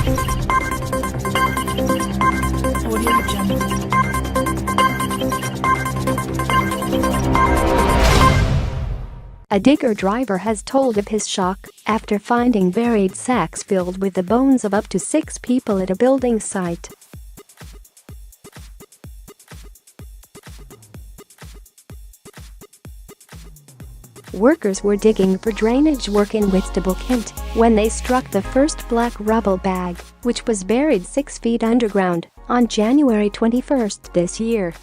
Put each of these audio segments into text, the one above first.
Audio Jungle. A digger driver has told of his shock after finding buried sacks filled with the bones of up to 6 people at a building site. Workers were digging for drainage work in Whitstable, Kent, when they struck the first black rubble bag, which was buried 6 feet underground, on January 21 this year.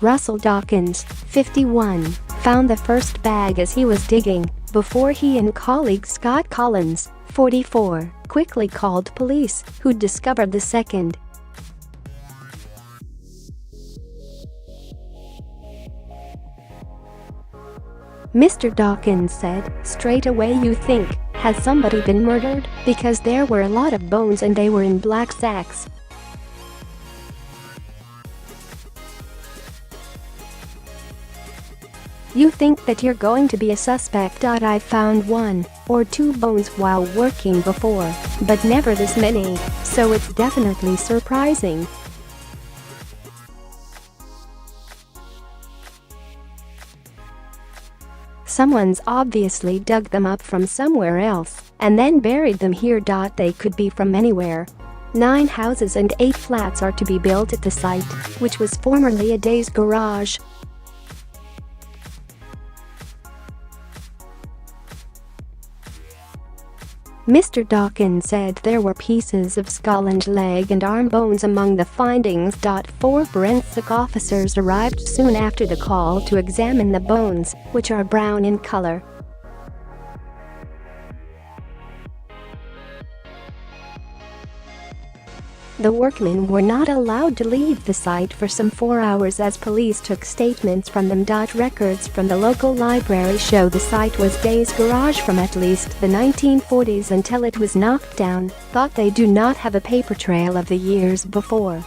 Russell Dawkins, 51, found the first bag as he was digging, before he and colleague Scott Collins, 44, quickly called police, who discovered the second. Mr. Dawkins said, "Straight away you think, has somebody been murdered? Because there were a lot of bones and they were in black sacks." You think that you're going to be a suspect. I found 1 or 2 bones while working before, but never this many, so it's definitely surprising. Someone's obviously dug them up from somewhere else and then buried them here. They could be from anywhere. 9 houses and 8 flats are to be built at the site, which was formerly a day's garage. Mr. Dawkins said there were pieces of skull and leg and arm bones among the findings. 4 forensic officers arrived soon after the call to examine the bones, which are brown in color. The workmen were not allowed to leave the site for some 4 hours as police took statements from them. Records from the local library show the site was Day's garage from at least the 1940s until it was knocked down. They do not have a paper trail of the years before.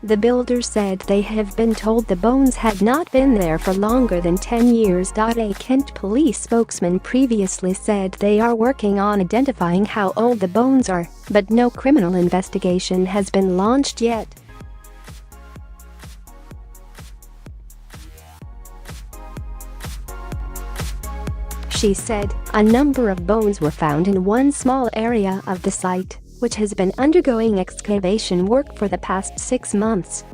The builders said they have been told the bones had not been there for longer than 10 years. A Kent police spokesman previously said they are working on identifying how old the bones are, but no criminal investigation has been launched yet. She said a number of bones were found in one small area of the site, which has been undergoing excavation work for the past 6 months.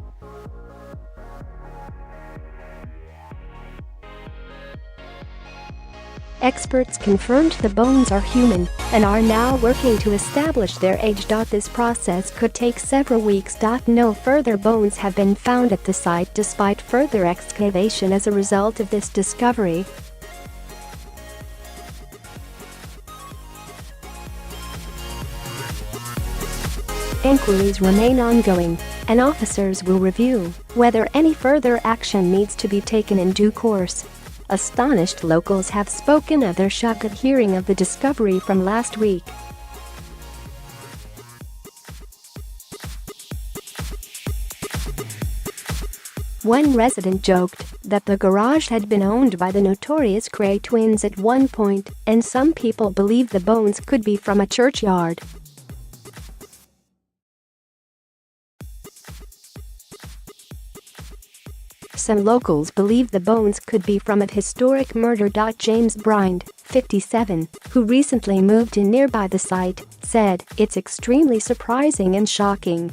Experts confirmed the bones are human and are now working to establish their age. This process could take several weeks. No further bones have been found at the site despite further excavation as a result of this discovery. Inquiries remain ongoing, and officers will review whether any further action needs to be taken in due course. Astonished locals have spoken of their shock at hearing of the discovery from last week. One resident joked that the garage had been owned by the notorious Cray twins at one point, and some people believe the bones could be from a churchyard. Some locals believe the bones could be from a historic murder. James Bryant, 57, who recently moved in nearby the site, said, "It's extremely surprising and shocking."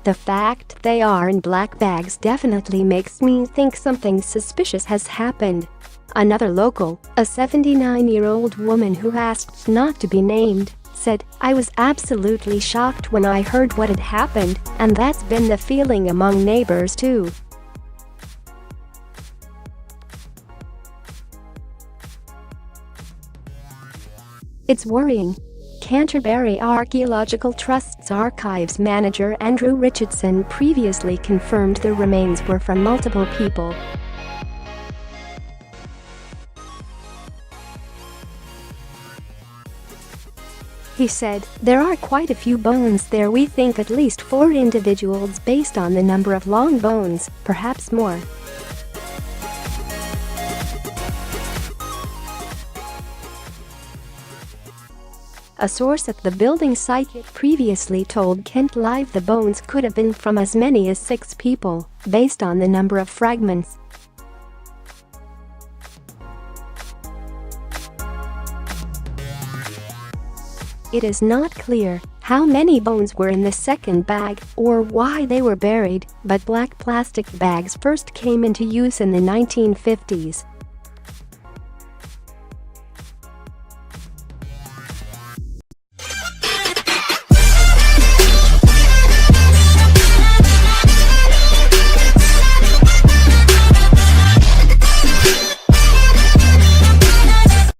The fact they are in black bags definitely makes me think something suspicious has happened. Another local, a 79-year-old woman who asked not to be named, said, "I was absolutely shocked when I heard what had happened, and that's been the feeling among neighbors too." It's worrying. Canterbury Archaeological Trust's archives manager Andrew Richardson previously confirmed the remains were from multiple people. He said, "There are quite a few bones there. We think at least 4 individuals based on the number of long bones, perhaps more." A source at the building site previously told Kent Live the bones could have been from as many as 6 people, based on the number of fragments. It is not clear how many bones were in the second bag or why they were buried, but black plastic bags first came into use in the 1950s.